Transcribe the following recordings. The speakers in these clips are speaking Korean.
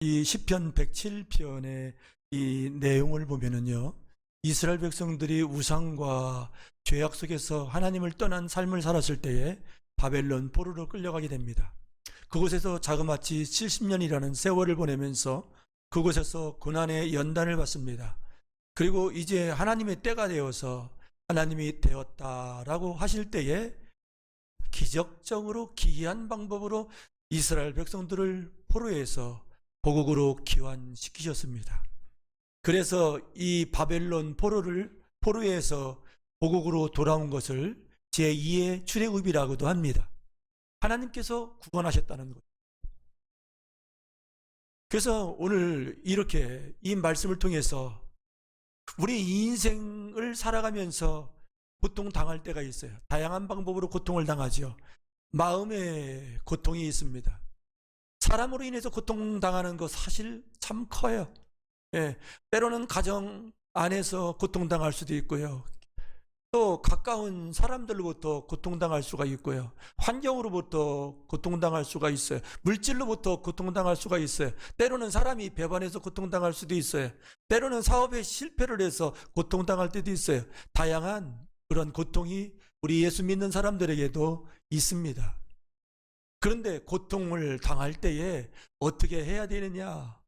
이 시편 107편의 이 내용을 보면은요, 이스라엘 백성들이 우상과 죄악 속에서 하나님을 떠난 삶을 살았을 때에 바벨론 포로로 끌려가게 됩니다. 그곳에서 자그마치 70년이라는 세월을 보내면서 그곳에서 고난의 연단을 받습니다. 그리고 이제 하나님의 때가 되어서 하나님이 되었다라고 하실 때에 기적적으로 기이한 방법으로 이스라엘 백성들을 포로에서 고국으로 귀환시키셨습니다. 그래서 이 바벨론 포로에서 고국으로 돌아온 것을 제2의 출애굽이라고도 합니다. 하나님께서 구원하셨다는 것. 그래서 오늘 이렇게 이 말씀을 통해서 우리 인생을 살아가면서 고통당할 때가 있어요. 다양한 방법으로 고통을 당하죠. 마음의 고통이 있습니다. 사람으로 인해서 고통당하는 거 사실 참 커요. 때로는 가정 안에서 고통당할 수도 있고요. 또 가까운 사람들로부터 고통당할 수가 있고요. 환경으로부터 고통당할 수가 있어요. 물질로부터 고통당할 수가 있어요. 때로는 사람이 배반해서 고통당할 수도 있어요. 때로는 사업에 실패를 해서 고통당할 때도 있어요. 다양한 그런 고통이 우리 예수 믿는 사람들에게도 있습니다. 그런데 고통을 당할 때에 어떻게 해야 되느냐?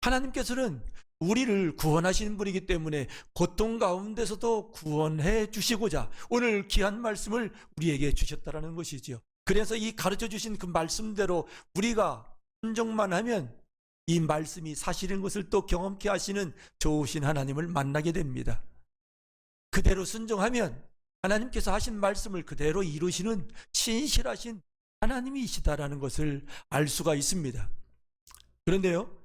하나님께서는 우리를 구원하시는 분이기 때문에 고통 가운데서도 구원해 주시고자 오늘 귀한 말씀을 우리에게 주셨다는 것이지요. 그래서 이 가르쳐 주신 그 말씀대로 우리가 순종만 하면 이 말씀이 사실인 것을 또 경험케 하시는 좋으신 하나님을 만나게 됩니다. 그대로 순종하면 하나님께서 하신 말씀을 그대로 이루시는 신실하신 하나님이시다라는 것을 알 수가 있습니다. 그런데요,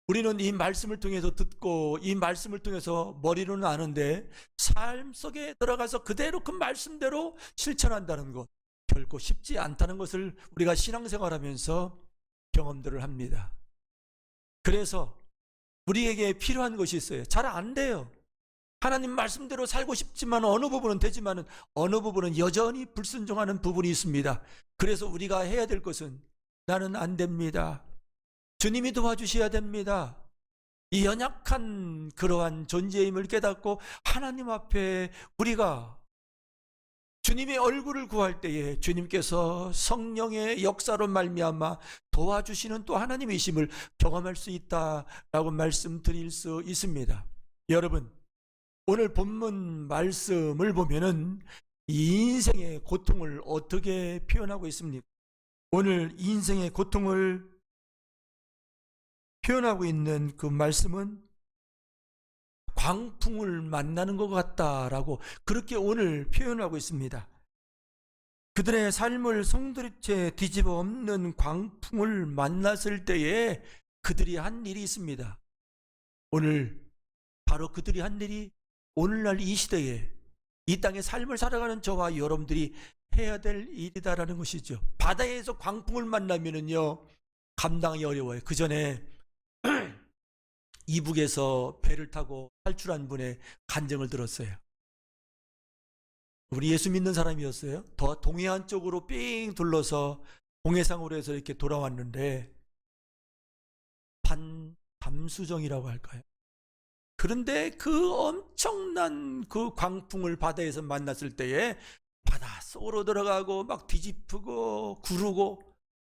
우리는 이 말씀을 통해서 듣고 이 말씀을 통해서 머리로는 아는데 삶 속에 들어가서 그대로 그 말씀대로 실천한다는 것 결코 쉽지 않다는 것을 우리가 신앙생활하면서 경험들을 합니다. 그래서 우리에게 필요한 것이 있어요. 잘 안 돼요. 하나님 말씀대로 살고 싶지만 어느 부분은 되지만 어느 부분은 여전히 불순종하는 부분이 있습니다. 그래서 우리가 해야 될 것은 나는 안 됩니다. 주님이 도와주셔야 됩니다. 이 연약한 그러한 존재임을 깨닫고 하나님 앞에 우리가 주님의 얼굴을 구할 때에 주님께서 성령의 역사로 말미암아 도와주시는 또 하나님이심을 경험할 수 있다라고 말씀드릴 수 있습니다. 여러분, 오늘 본문 말씀을 보면은 이 인생의 고통을 어떻게 표현하고 있습니까? 오늘 인생의 고통을 표현하고 있는 그 말씀은 광풍을 만나는 것 같다라고 그렇게 오늘 표현하고 있습니다. 그들의 삶을 송두리째 뒤집어 엎는 광풍을 만났을 때에 그들이 한 일이 있습니다. 오늘 바로 그들이 한 일이 오늘날 이 시대에 이 땅의 삶을 살아가는 저와 여러분들이 해야 될 일이다라는 것이죠. 바다에서 광풍을 만나면은요 감당이 어려워요. 그 전에 이북에서 배를 타고 탈출한 분의 간증을 들었어요. 우리 예수 믿는 사람이었어요. 더 동해안 쪽으로 삥 둘러서 동해상으로 해서 이렇게 돌아왔는데 반담수정이라고 할까요? 그런데 그 엄청난 그 광풍을 바다에서 만났을 때에 바다 속으로 들어가고 막 뒤집히고 구르고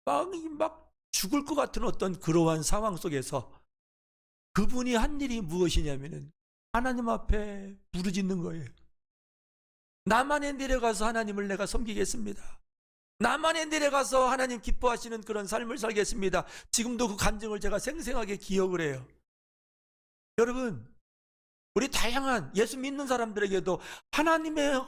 막 죽을 것 같은 어떤 그러한 상황 속에서 그분이 한 일이 무엇이냐면은 하나님 앞에 부르짖는 거예요. 나만에 내려가서 하나님을 내가 섬기겠습니다. 나만에 내려가서 하나님 기뻐하시는 그런 삶을 살겠습니다. 지금도 그 간증을 제가 생생하게 기억을 해요. 여러분, 우리 다양한 예수 믿는 사람들에게도 하나님의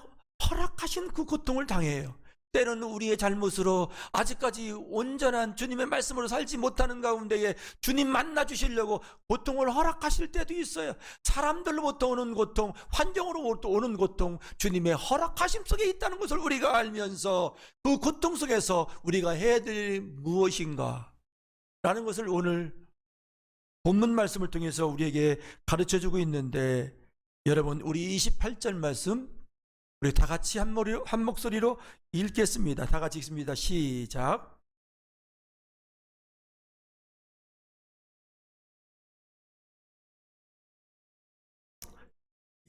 허락하신 그 고통을 당해요. 때로는 우리의 잘못으로 아직까지 온전한 주님의 말씀으로 살지 못하는 가운데에 주님 만나 주시려고 고통을 허락하실 때도 있어요. 사람들로부터 오는 고통, 환경으로부터 오는 고통, 주님의 허락하심 속에 있다는 것을 우리가 알면서 그 고통 속에서 우리가 해야 될 일이 무엇인가 라는 것을 오늘 본문 말씀을 통해서 우리에게 가르쳐주고 있는데, 여러분, 우리 28절 말씀 우리 다 같이 한 목소리로 읽겠습니다. 다 같이 읽습니다. 시작.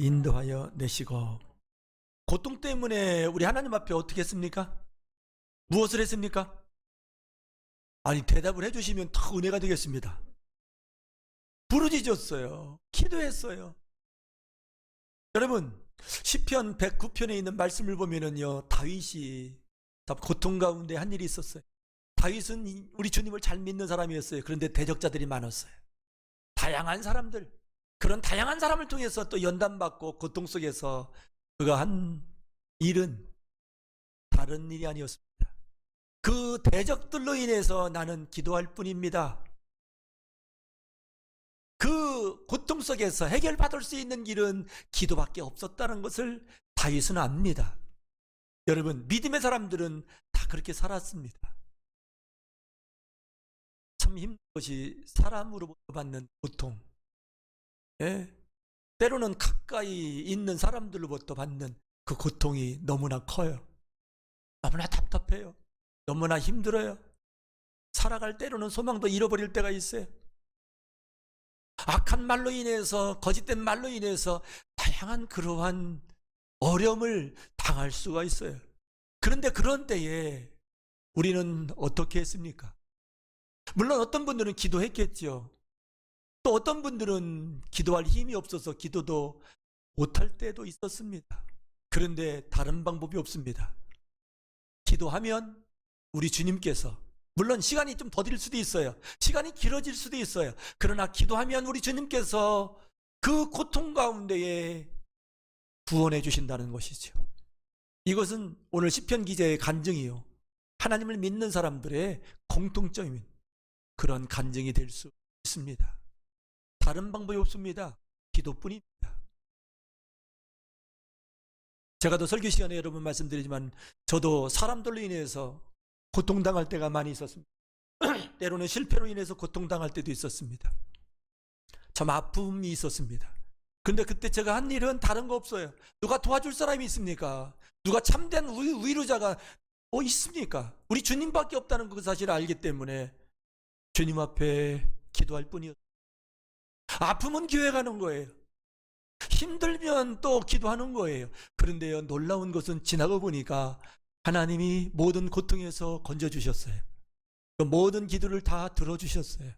인도하여 내시고. 고통 때문에 우리 하나님 앞에 어떻게 했습니까? 무엇을 했습니까? 아니, 대답을 해주시면 더 은혜가 되겠습니다. 부르짖었어요. 기도했어요. 여러분, 시편 109편에 있는 말씀을 보면은요, 다윗이 고통 가운데 한 일이 있었어요. 다윗은 우리 주님을 잘 믿는 사람이었어요. 그런데 대적자들이 많았어요. 다양한 사람들, 그런 다양한 사람을 통해서 또 연단받고 고통 속에서 그가 한 일은 다른 일이 아니었습니다. 그 대적들로 인해서 나는 기도할 뿐입니다. 그 고통 속에서 해결받을 수 있는 길은 기도밖에 없었다는 것을 다윗은 압니다. 여러분, 믿음의 사람들은 다 그렇게 살았습니다. 참 힘든 것이 사람으로부터 받는 고통. 예? 때로는 가까이 있는 사람들로부터 받는 그 고통이 너무나 커요. 너무나 답답해요. 너무나 힘들어요. 살아갈 때로는 소망도 잃어버릴 때가 있어요. 악한 말로 인해서, 거짓된 말로 인해서 다양한 그러한 어려움을 당할 수가 있어요. 그런데 그런 때에 우리는 어떻게 했습니까? 물론 어떤 분들은 기도했겠죠. 또 어떤 분들은 기도할 힘이 없어서 기도도 못할 때도 있었습니다. 그런데 다른 방법이 없습니다. 기도하면 우리 주님께서, 물론 시간이 좀 더딜 수도 있어요. 시간이 길어질 수도 있어요. 그러나 기도하면 우리 주님께서 그 고통 가운데에 구원해 주신다는 것이죠. 이것은 오늘 시편 기자의 간증이요, 하나님을 믿는 사람들의 공통점인 그런 간증이 될 수 있습니다. 다른 방법이 없습니다. 기도뿐입니다. 제가 또 설교 시간에 여러분 말씀드리지만 저도 사람들로 인해서 고통당할 때가 많이 있었습니다. 때로는 실패로 인해서 고통당할 때도 있었습니다. 참 아픔이 있었습니다. 근데 그때 제가 한 일은 다른 거 없어요. 누가 도와줄 사람이 있습니까? 누가 참된 위로자가 있습니까? 우리 주님밖에 없다는 그 사실을 알기 때문에 주님 앞에 기도할 뿐이었어요. 아프면 교회 가는 거예요. 힘들면 또 기도하는 거예요. 그런데요, 놀라운 것은 지나고 보니까 하나님이 모든 고통에서 건져주셨어요. 그 모든 기도를 다 들어주셨어요.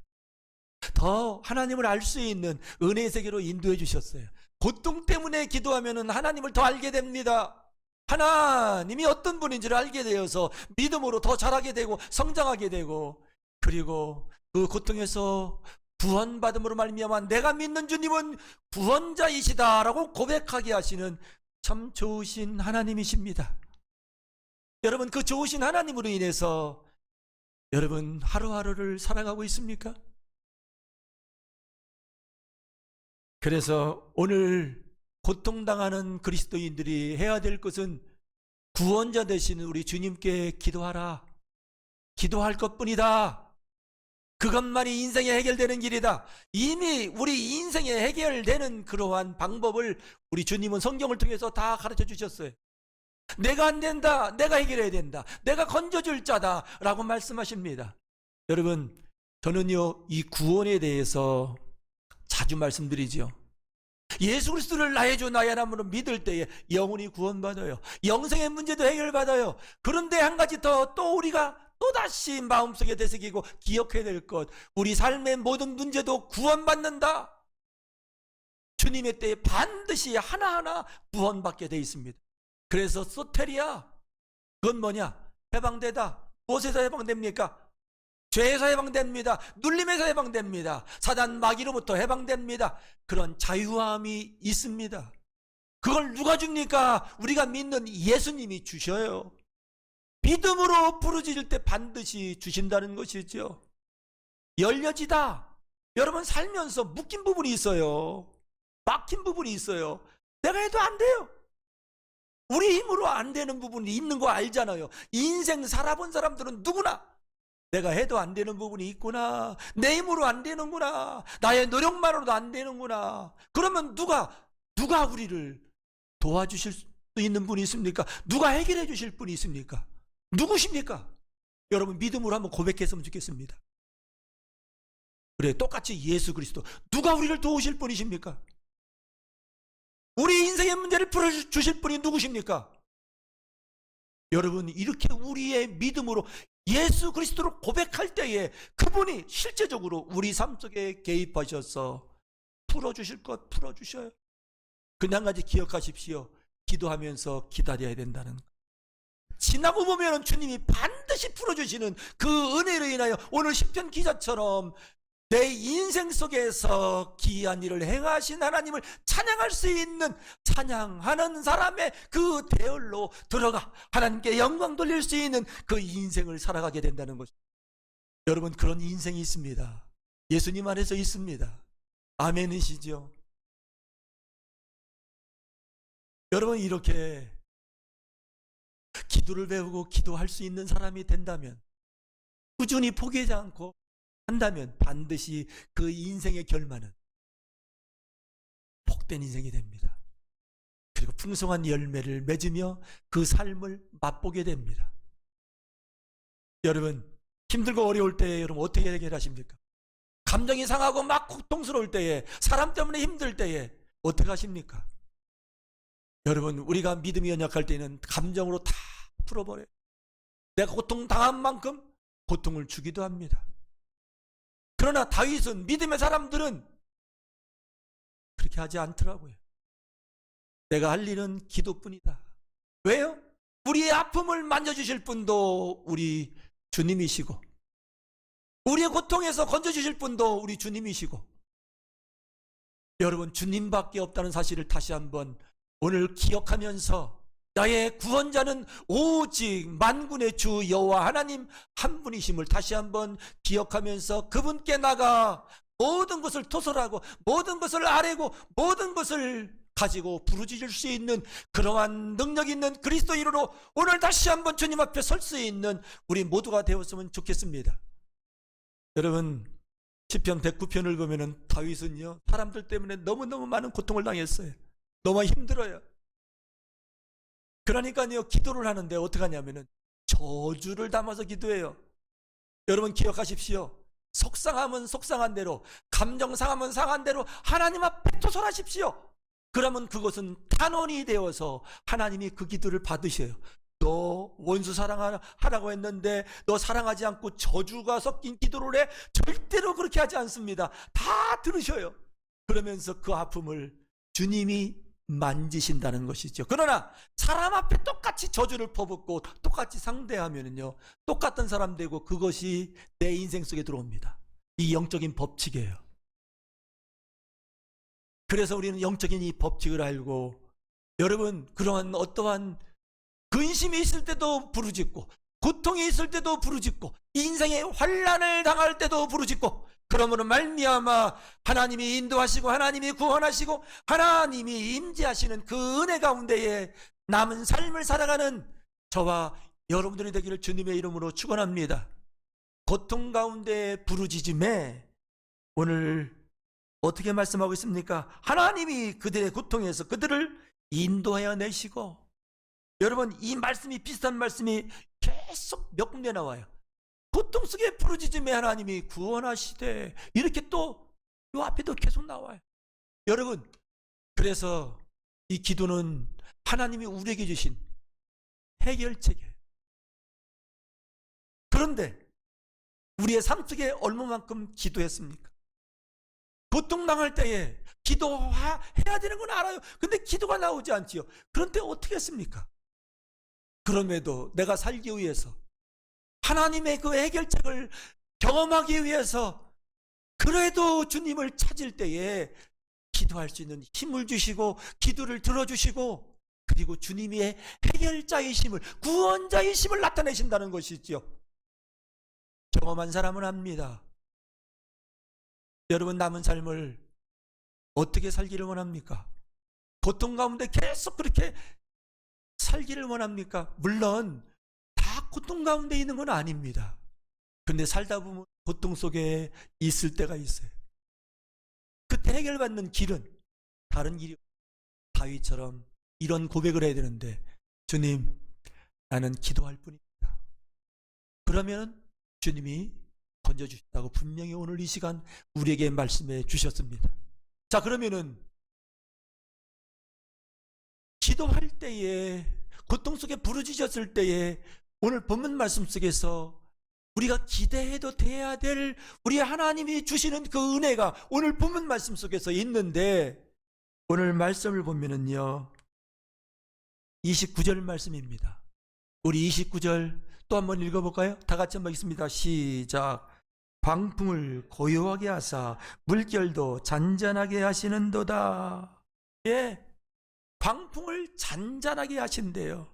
더 하나님을 알 수 있는 은혜의 세계로 인도해 주셨어요. 고통 때문에 기도하면 하나님을 더 알게 됩니다. 하나님이 어떤 분인지를 알게 되어서 믿음으로 더 자라게 되고 성장하게 되고, 그리고 그 고통에서 구원받음으로 말미암아 내가 믿는 주님은 구원자이시다라고 고백하게 하시는 참 좋으신 하나님이십니다. 여러분, 그 좋으신 하나님으로 인해서 여러분 하루하루를 살아가고 있습니까? 그래서 오늘 고통당하는 그리스도인들이 해야 될 것은 구원자 되시는 우리 주님께 기도하라. 기도할 것뿐이다. 그것만이 인생에 해결되는 길이다. 이미 우리 인생에 해결되는 그러한 방법을 우리 주님은 성경을 통해서 다 가르쳐 주셨어요. 내가 안 된다, 내가 해결해야 된다, 내가 건져줄 자다 라고 말씀하십니다. 여러분, 저는요 이 구원에 대해서 자주 말씀드리죠. 예수 그리스도를 나의 주 나의 하나님으로 믿을 때에 영혼이 구원받아요. 영생의 문제도 해결받아요. 그런데 한 가지 더 또 우리가 또다시 마음속에 되새기고 기억해야 될 것, 우리 삶의 모든 문제도 구원받는다. 주님의 때에 반드시 하나하나 구원받게 돼 있습니다. 그래서 소테리아, 그건 뭐냐? 해방되다. 무엇에서 해방됩니까? 죄에서 해방됩니다. 눌림에서 해방됩니다. 사단 마귀로부터 해방됩니다. 그런 자유함이 있습니다. 그걸 누가 줍니까? 우리가 믿는 예수님이 주셔요. 믿음으로 부르짖을 때 반드시 주신다는 것이죠. 열려지다. 여러분 살면서 묶인 부분이 있어요. 막힌 부분이 있어요. 내가 해도 안 돼요. 우리 힘으로 안 되는 부분이 있는 거 알잖아요. 인생 살아본 사람들은 누구나 내가 해도 안 되는 부분이 있구나. 내 힘으로 안 되는구나. 나의 노력만으로도 안 되는구나. 그러면 누가 우리를 도와주실 수 있는 분이 있습니까? 누가 해결해 주실 분이 있습니까? 누구십니까? 여러분 믿음으로 한번 고백했으면 좋겠습니다. 그래, 똑같이 예수 그리스도. 누가 우리를 도우실 분이십니까? 우리 인생의 문제를 풀어주실 분이 누구십니까? 여러분, 이렇게 우리의 믿음으로 예수 그리스도를 고백할 때에 그분이 실제적으로 우리 삶 속에 개입하셔서 풀어주실 것 풀어주셔요. 근데 한 가지 기억하십시오. 기도하면서 기다려야 된다는 것. 지나고 보면 주님이 반드시 풀어주시는 그 은혜로 인하여 오늘 시편 기자처럼 내 인생 속에서 기이한 일을 행하신 하나님을 찬양할 수 있는, 찬양하는 사람의 그 대열로 들어가 하나님께 영광 돌릴 수 있는 그 인생을 살아가게 된다는 것입니다. 여러분, 그런 인생이 있습니다. 예수님 안에서 있습니다. 아멘이시죠? 여러분, 이렇게 기도를 배우고 기도할 수 있는 사람이 된다면, 꾸준히 포기하지 않고 한다면 반드시 그 인생의 결말은 복된 인생이 됩니다. 그리고 풍성한 열매를 맺으며 그 삶을 맛보게 됩니다. 여러분, 힘들고 어려울 때 여러분 어떻게 해결하십니까? 감정이 상하고 막 고통스러울 때에, 사람 때문에 힘들 때에 어떻게 하십니까? 여러분, 우리가 믿음이 연약할 때는 감정으로 다 풀어버려요. 내가 고통당한 만큼 고통을 주기도 합니다. 그러나 다윗은, 믿음의 사람들은 그렇게 하지 않더라고요. 내가 할 일은 기도뿐이다. 왜요? 우리의 아픔을 만져주실 분도 우리 주님이시고, 우리의 고통에서 건져주실 분도 우리 주님이시고, 여러분, 주님밖에 없다는 사실을 다시 한번 오늘 기억하면서 나의 구원자는 오직 만군의 주 여호와 하나님 한 분이심을 다시 한번 기억하면서 그분께 나가 모든 것을 토설하고 모든 것을 아뢰고 모든 것을 가지고 부르짖을 수 있는 그러한 능력 있는 그리스도인으로 오늘 다시 한번 주님 앞에 설 수 있는 우리 모두가 되었으면 좋겠습니다. 여러분, 시편 109편을 보면은 다윗은요, 사람들 때문에 너무너무 많은 고통을 당했어요. 너무 힘들어요. 그러니까요, 기도를 하는데 어떻게 하냐면은 저주를 담아서 기도해요. 여러분, 기억하십시오. 속상하면 속상한 대로, 감정 상하면 상한 대로 하나님 앞에 토설하십시오. 그러면 그것은 탄원이 되어서 하나님이 그 기도를 받으셔요. 너 원수 사랑하라고 했는데 너 사랑하지 않고 저주가 섞인 기도를 해? 절대로 그렇게 하지 않습니다. 다 들으셔요. 그러면서 그 아픔을 주님이 만지신다는 것이죠. 그러나 사람 앞에 똑같이 저주를 퍼붓고 똑같이 상대하면요, 똑같은 사람 되고 그것이 내 인생 속에 들어옵니다. 이 영적인 법칙이에요. 그래서 우리는 영적인 이 법칙을 알고, 여러분, 그러한 어떠한 근심이 있을 때도 부르짖고, 고통이 있을 때도 부르짖고, 인생의 환난을 당할 때도 부르짖고, 그러므로 말미암아 하나님이 인도하시고 하나님이 구원하시고 하나님이 임재하시는 그 은혜 가운데에 남은 삶을 살아가는 저와 여러분들이 되기를 주님의 이름으로 축원합니다. 고통 가운데 부르짖음에 오늘 어떻게 말씀하고 있습니까? 하나님이 그들의 고통에서 그들을 인도하여 내시고, 여러분, 이 말씀이, 비슷한 말씀이 계속 몇 군데 나와요. 고통 속에 부르짖음에 하나님이 구원하시되, 이렇게 또 이 앞에도 계속 나와요. 여러분, 그래서 이 기도는 하나님이 우리에게 주신 해결책이에요. 그런데 우리의 삶 속에 얼마만큼 기도했습니까? 고통당할 때에 기도해야 되는 건 알아요. 근데 기도가 나오지 않지요. 그런데 어떻게 했습니까? 그럼에도 내가 살기 위해서, 하나님의 그 해결책을 경험하기 위해서, 그래도 주님을 찾을 때에 기도할 수 있는 힘을 주시고 기도를 들어주시고, 그리고 주님의 해결자이심을, 구원자이심을 나타내신다는 것이죠. 경험한 사람은 압니다. 여러분, 남은 삶을 어떻게 살기를 원합니까? 고통 가운데 계속 그렇게 살기를 원합니까? 물론 다 고통 가운데 있는 건 아닙니다. 근데 살다 보면 고통 속에 있을 때가 있어요. 그때 해결받는 길은 다른 길이, 다윗처럼 이런 고백을 해야 되는데, 주님, 나는 기도할 뿐입니다. 그러면 주님이 건져주신다고 분명히 오늘 이 시간 우리에게 말씀해 주셨습니다. 자, 그러면은 기도할 때에, 고통 속에 부르짖었을 때에 오늘 본문 말씀 속에서 우리가 기대해도 돼야 될 우리 하나님이 주시는 그 은혜가 오늘 본문 말씀 속에서 있는데, 오늘 말씀을 보면은요 29절 말씀입니다. 우리 29절 또 한번 읽어볼까요? 다 같이 한번 읽습니다. 시작. 광풍을 고요하게 하사 물결도 잔잔하게 하시는도다. 예, 광풍을 잔잔하게 하신대요.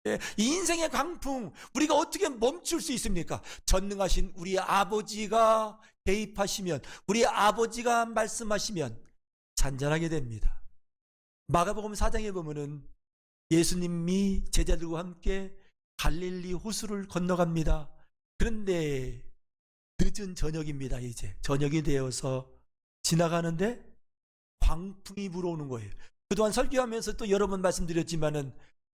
예, 이 인생의 광풍 우리가 어떻게 멈출 수 있습니까? 전능하신 우리 아버지가 개입하시면, 우리 아버지가 말씀하시면 잔잔하게 됩니다. 마가복음 4장에 보면은 예수님이 제자들과 함께 갈릴리 호수를 건너갑니다. 그런데 늦은 저녁입니다. 이제 저녁이 되어서 지나가는데 광풍이 불어오는 거예요. 그동안 설교하면서 또 여러 번 말씀드렸지만은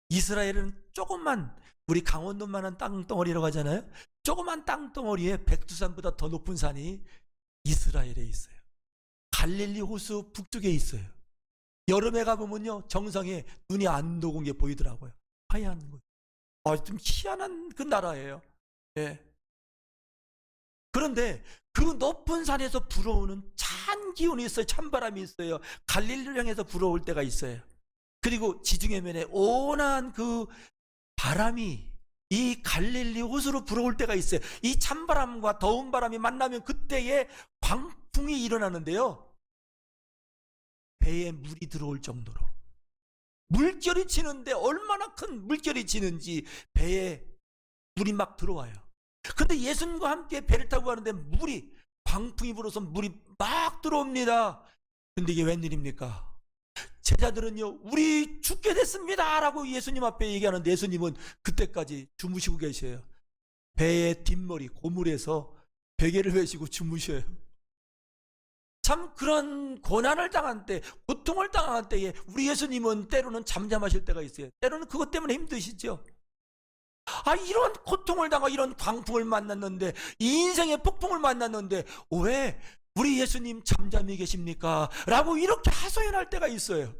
이스라엘은 조금만, 우리 강원도만한 땅덩어리라고 하잖아요. 조그만 땅덩어리에 백두산보다 더 높은 산이 이스라엘에 있어요. 갈릴리 호수 북쪽에 있어요. 여름에 가보면요 정상에 눈이 안 녹은 게 보이더라고요. 하얀 거. 좀 희한한 그 나라예요. 예. 그런데 그 높은 산에서 불어오는 찬 기운이 있어요. 찬바람이 있어요. 갈릴리를 향해서 불어올 때가 있어요. 그리고 지중해면에 온한 그 바람이 이 갈릴리 호수로 불어올 때가 있어요. 이 찬바람과 더운 바람이 만나면 그때에 광풍이 일어나는데요, 배에 물이 들어올 정도로 물결이 치는데, 얼마나 큰 물결이 치는지 배에 물이 막 들어와요. 그런데 예수님과 함께 배를 타고 가는데 물이, 광풍이 불어서 물이 막 들어옵니다. 근데 이게 웬일입니까? 제자들은요 우리 죽게 됐습니다 라고 예수님 앞에 얘기하는데 예수님은 그때까지 주무시고 계셔요. 배의 뒷머리 고물에서 베개를 베시고 주무셔요. 참 그런 고난을 당한 때, 고통을 당한 때에 우리 예수님은 때로는 잠잠하실 때가 있어요. 때로는 그것 때문에 힘드시죠. 이런 고통을 당하고 이런 광풍을 만났는데, 이 인생의 폭풍을 만났는데 왜 우리 예수님 잠잠히 계십니까? 라고 이렇게 하소연할 때가 있어요.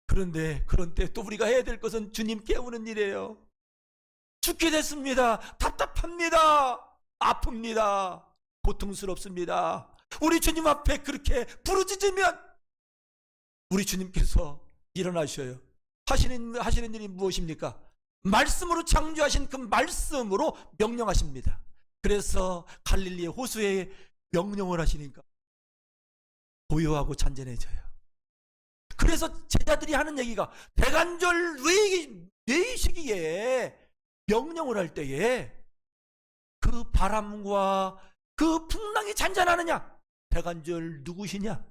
그런데 그런 때 또 우리가 해야 될 것은 주님 깨우는 일이에요. 죽게 됐습니다. 답답합니다. 아픕니다. 고통스럽습니다. 우리 주님 앞에 그렇게 부르짖으면 우리 주님께서 일어나셔요. 하시는 일이 무엇입니까? 말씀으로 창조하신 그 말씀으로 명령하십니다. 그래서 갈릴리의 호수에 명령을 하시니까 고요하고 잔잔해져요. 그래서 제자들이 하는 얘기가, 대간절 뇌의 시기에 명령을 할 때에 그 바람과 그 풍랑이 잔잔하느냐? 대간절 누구시냐?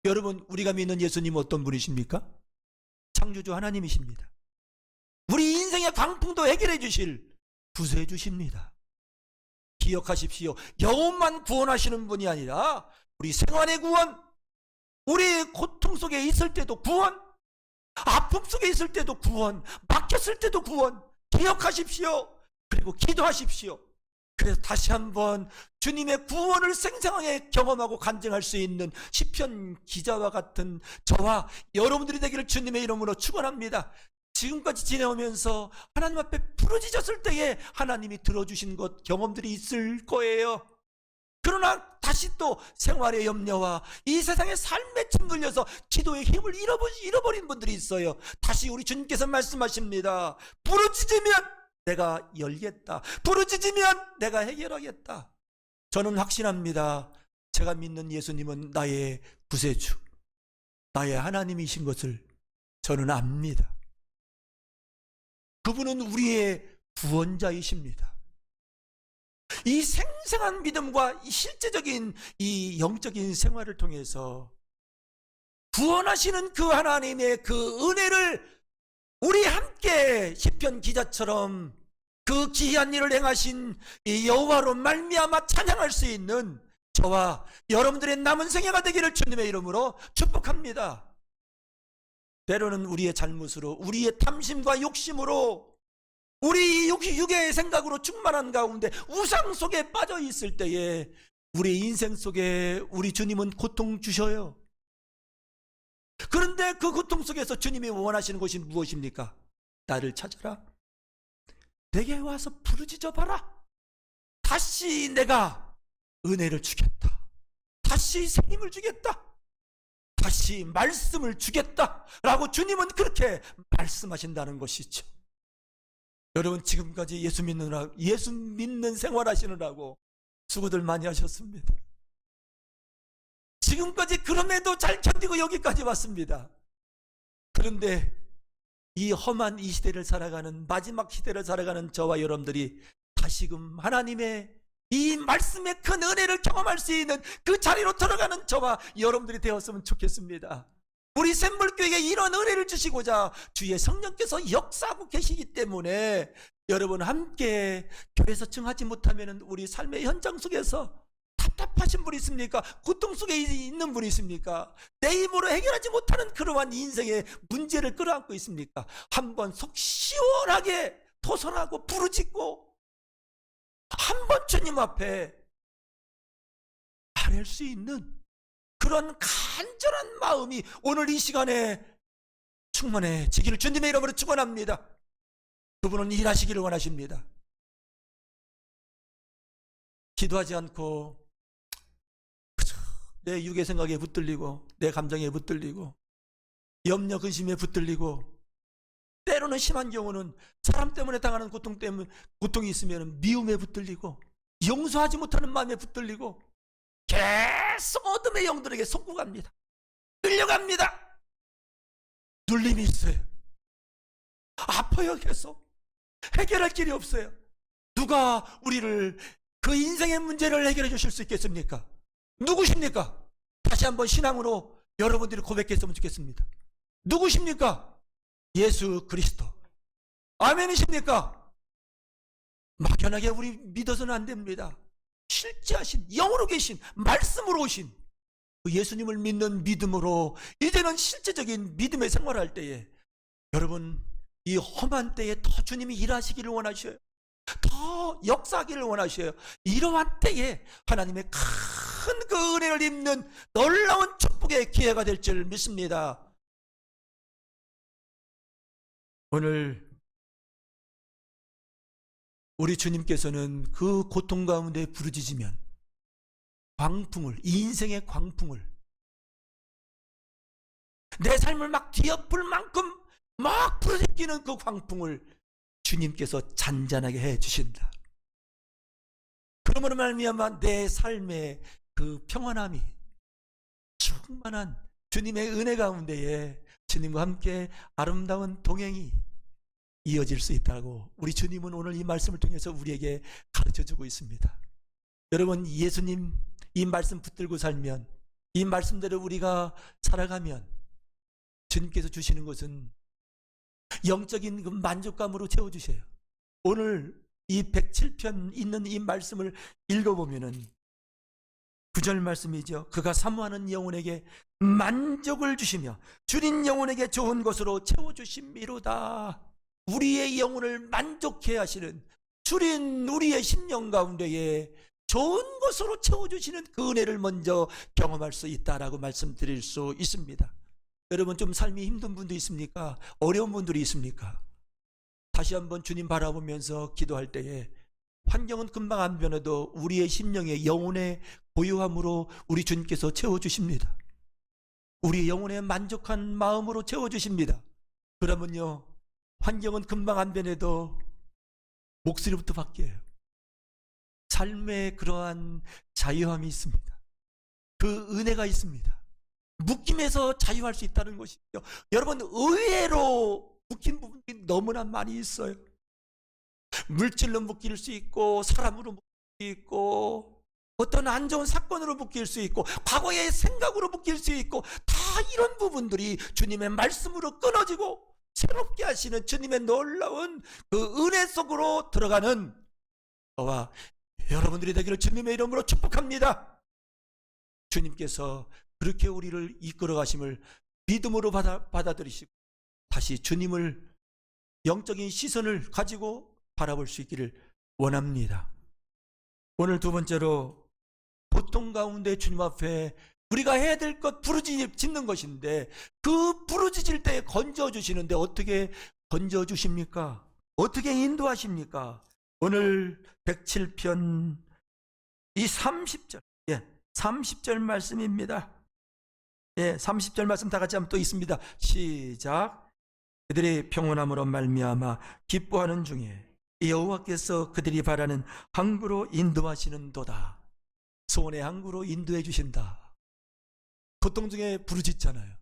여러분, 우리가 믿는 예수님은 어떤 분이십니까? 창조주 하나님이십니다. 우리 인생의 광풍도 해결해 주실, 구세해 주십니다. 기억하십시오. 영혼만 구원하시는 분이 아니라 우리 생활의 구원, 우리 고통 속에 있을 때도 구원, 아픔 속에 있을 때도 구원, 막혔을 때도 구원. 기억하십시오. 그리고 기도하십시오. 그래서 다시 한번 주님의 구원을 생생하게 경험하고 간증할 수 있는 시편 기자와 같은 저와 여러분들이 되기를 주님의 이름으로 축원합니다. 지금까지 지내오면서 하나님 앞에 부르짖었을 때에 하나님이 들어주신 것, 경험들이 있을 거예요. 그러나 다시 또 생활의 염려와 이 세상의 삶에 짓눌려서 기도의 힘을 잃어버린 분들이 있어요. 다시 우리 주님께서 말씀하십니다. 부르짖으면 내가 열겠다. 부르짖으면 내가 해결하겠다. 저는 확신합니다. 제가 믿는 예수님은 나의 구세주, 나의 하나님이신 것을 저는 압니다. 그분은 우리의 구원자이십니다. 이 생생한 믿음과 이 실제적인 이 영적인 생활을 통해서 구원하시는 그 하나님의 그 은혜를 우리 함께 시편 기자처럼 그 기이한 일을 행하신 이 여호와로 말미암아 찬양할 수 있는 저와 여러분들의 남은 생애가 되기를 주님의 이름으로 축복합니다. 때로는 우리의 잘못으로, 우리의 탐심과 욕심으로, 우리 육의 생각으로 충만한 가운데 우상 속에 빠져 있을 때에 우리 인생 속에 우리 주님은 고통 주셔요. 그런데 그 고통 속에서 주님이 원하시는 것이 무엇입니까? 나를 찾아라. 내게 와서 부르짖어 봐라. 다시 내가 은혜를 주겠다. 다시 새 힘을 주겠다. 다시 말씀을 주겠다. 라고 주님은 그렇게 말씀하신다는 것이죠. 여러분, 지금까지 예수 믿는 생활하시느라고 수고들 많이 하셨습니다. 지금까지 그럼에도 잘 견디고 여기까지 왔습니다. 그런데 이 험한 이 시대를 살아가는, 마지막 시대를 살아가는 저와 여러분들이 다시금 하나님의 이 말씀의 큰 은혜를 경험할 수 있는 그 자리로 들어가는 저와 여러분들이 되었으면 좋겠습니다. 우리 샘물교회에 이런 은혜를 주시고자 주의 성령께서 역사하고 계시기 때문에 여러분 함께 교회에서 증하지 못하면 우리 삶의 현장 속에서 답답하신 분이 있습니까? 고통 속에 있는 분이 있습니까? 내 힘으로 해결하지 못하는 그러한 인생의 문제를 끌어안고 있습니까? 한번 속 시원하게 토설하고 부르짖고 한번 주님 앞에 아뢰을 수 있는 그런 간절한 마음이 오늘 이 시간에 충만해지기를 주님의 이름으로 축원합니다. 그분은 일하시기를 원하십니다. 기도하지 않고 그저 내 육의 생각에 붙들리고 내 감정에 붙들리고 염려 근심에 붙들리고 때로는 심한 경우는 사람 때문에 당하는 고통 때문에 고통이 있으면 미움에 붙들리고 용서하지 못하는 마음에 붙들리고 계속 어둠의 영들에게 속고 갑니다. 끌려갑니다. 눌림이 있어요. 아파요. 계속 해결할 길이 없어요. 누가 우리를 그 인생의 문제를 해결해 주실 수 있겠습니까? 누구십니까? 다시 한번 신앙으로 여러분들이 고백했으면 좋겠습니다. 누구십니까? 예수 그리스도. 아멘이십니까? 막연하게 우리 믿어서는 안 됩니다. 실제하신, 영으로 계신, 말씀으로 오신 그 예수님을 믿는 믿음으로 이제는 실제적인 믿음의 생활을 할 때에 여러분 이 험한 때에 더 주님이 일하시기를 원하셔요. 더 역사하기를 원하셔요. 이러한 때에 하나님의 큰 그 은혜를 입는 놀라운 축복의 기회가 될 줄 믿습니다. 오늘 우리 주님께서는 그 고통 가운데 부르짖으면 광풍을, 이 인생의 광풍을, 내 삶을 막 뒤엎을 만큼 막 부르짖기는 그 광풍을 주님께서 잔잔하게 해 주신다. 그러므로 말미암아 내 삶의 그 평안함이 충만한 주님의 은혜 가운데에 주님과 함께 아름다운 동행이 이어질 수 있다고 우리 주님은 오늘 이 말씀을 통해서 우리에게 가르쳐주고 있습니다. 여러분, 예수님 이 말씀 붙들고 살면, 이 말씀대로 우리가 살아가면 주님께서 주시는 것은 영적인 그 만족감으로 채워주셔요. 오늘 이 107편 있는 이 말씀을 읽어보면은 9절 말씀이죠. 그가 사모하는 영혼에게 만족을 주시며 줄인 영혼에게 좋은 것으로 채워주심이로다. 우리의 영혼을 만족해 하시는, 줄인 우리의 심령 가운데에 좋은 것으로 채워주시는 그 은혜를 먼저 경험할 수 있다라고 말씀드릴 수 있습니다. 여러분, 좀 삶이 힘든 분도 있습니까? 어려운 분들이 있습니까? 다시 한번 주님 바라보면서 기도할 때에 환경은 금방 안 변해도 우리의 심령의 영혼의 고요함으로 우리 주님께서 채워주십니다. 우리의 영혼의 만족한 마음으로 채워주십니다. 그러면요, 환경은 금방 안 변해도 목소리부터 바뀌어요. 삶에 그러한 자유함이 있습니다. 그 은혜가 있습니다. 묶임에서 자유할 수 있다는 것이죠. 여러분, 의외로 묶인 부분이 너무나 많이 있어요. 물질로 묶일 수 있고, 사람으로 묶일 수 있고, 어떤 안 좋은 사건으로 묶일 수 있고, 과거의 생각으로 묶일 수 있고, 다 이런 부분들이 주님의 말씀으로 끊어지고 새롭게 하시는 주님의 놀라운 그 은혜 속으로 들어가는 저와 여러분들이 되기를 주님의 이름으로 축복합니다. 주님께서 그렇게 우리를 이끌어 가심을 믿음으로 받아들이시고 다시 주님을 영적인 시선을 가지고 바라볼 수 있기를 원합니다. 오늘 두 번째로 고통 가운데 주님 앞에 우리가 해야 될 것 부르짖는 것인데 그 부르짖을 때 건져주시는데 어떻게 건져주십니까? 어떻게 인도하십니까? 오늘 107편 이 30절 30절 말씀입니다. 30절 말씀 다 같이 한번 또 있습니다. 시작. 그들이 평온함으로 말미암아 기뻐하는 중에 여호와께서 그들이 바라는 항구로 인도하시는도다. 소원의 항구로 인도해 주신다. 고통 중에 부르짖잖아요.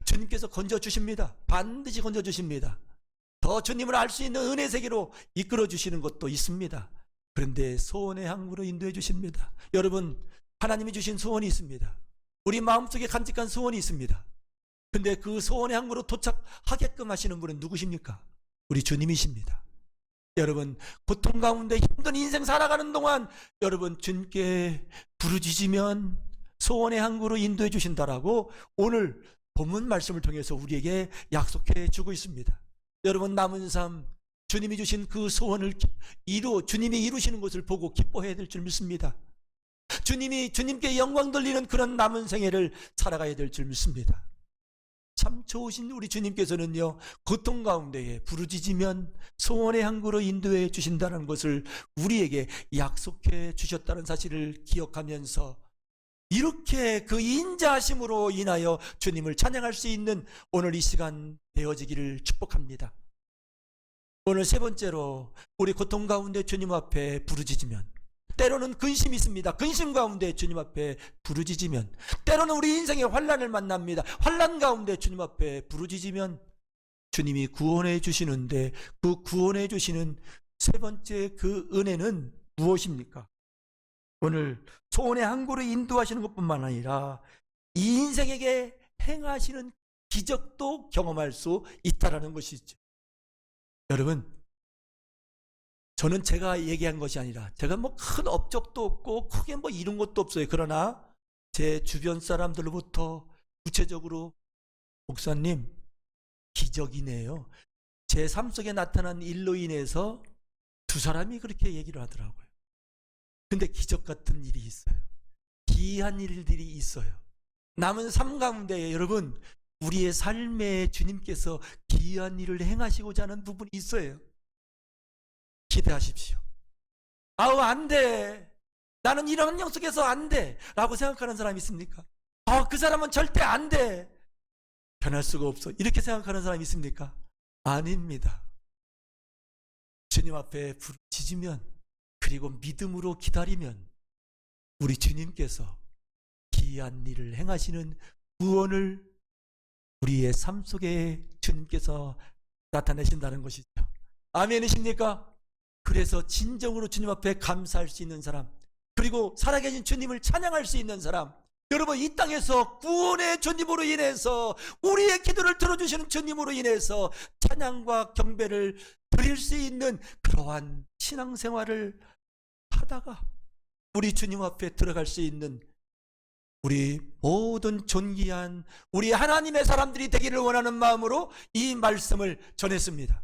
주님께서 건져주십니다. 반드시 건져주십니다. 더 주님을 알 수 있는 은혜 세계로 이끌어 주시는 것도 있습니다. 그런데 소원의 항구로 인도해 주십니다. 여러분, 하나님이 주신 소원이 있습니다. 우리 마음속에 간직한 소원이 있습니다. 근데 그 소원의 항구로 도착하게끔 하시는 분은 누구십니까? 우리 주님이십니다. 여러분, 고통 가운데 힘든 인생 살아가는 동안 여러분 주님께 부르짖으면 소원의 항구로 인도해 주신다라고 오늘 본문 말씀을 통해서 우리에게 약속해 주고 있습니다. 여러분, 남은 삶 주님이 주신 그 소원을 주님이 이루시는 것을 보고 기뻐해야 될 줄 믿습니다. 주님께 영광 돌리는 그런 남은 생애를 살아가야 될 줄 믿습니다. 참 좋으신 우리 주님께서는요, 고통 가운데에 부르짖으면 소원의 항구로 인도해 주신다는 것을 우리에게 약속해 주셨다는 사실을 기억하면서 이렇게 그 인자하심으로 인하여 주님을 찬양할 수 있는 오늘 이 시간 되어지기를 축복합니다. 오늘 세 번째로 우리 고통 가운데 주님 앞에 부르짖으면, 때로는 근심이 있습니다. 근심 가운데 주님 앞에 부르짖으면, 때로는 우리 인생의 환난을 만납니다. 환난 가운데 주님 앞에 부르짖으면 주님이 구원해 주시는데, 그 구원해 주시는 세 번째 그 은혜는 무엇입니까? 오늘 소원의 항구로 인도하시는 것뿐만 아니라 이 인생에게 행하시는 기적도 경험할 수 있다는 것이죠. 여러분, 저는 제가 얘기한 것이 아니라, 제가 뭐 큰 업적도 없고 크게 뭐 이룬 것도 없어요. 그러나 제 주변 사람들로부터 구체적으로 목사님 기적이네요, 제 삶 속에 나타난 일로 인해서 두 사람이 그렇게 얘기를 하더라고요. 근데 기적 같은 일이 있어요. 기이한 일들이 있어요. 남은 삶 가운데 여러분, 우리의 삶에 주님께서 기이한 일을 행하시고자 하는 부분이 있어요. 기대하십시오. 아우, 안 돼, 나는 이런 환경 속에서 안 돼 라고 생각하는 사람이 있습니까? 그 사람은 절대 안 돼, 변할 수가 없어, 이렇게 생각하는 사람이 있습니까? 아닙니다. 주님 앞에 부르짖으면, 그리고 믿음으로 기다리면 우리 주님께서 기이한 일을 행하시는 구원을 우리의 삶 속에 주님께서 나타내신다는 것이죠. 아멘이십니까? 그래서 진정으로 주님 앞에 감사할 수 있는 사람, 그리고 살아계신 주님을 찬양할 수 있는 사람, 여러분, 이 땅에서 구원의 주님으로 인해서, 우리의 기도를 들어주시는 주님으로 인해서 찬양과 경배를 드릴 수 있는 그러한 신앙생활을 하다가 우리 주님 앞에 들어갈 수 있는 우리 모든 존귀한 우리 하나님의 사람들이 되기를 원하는 마음으로 이 말씀을 전했습니다.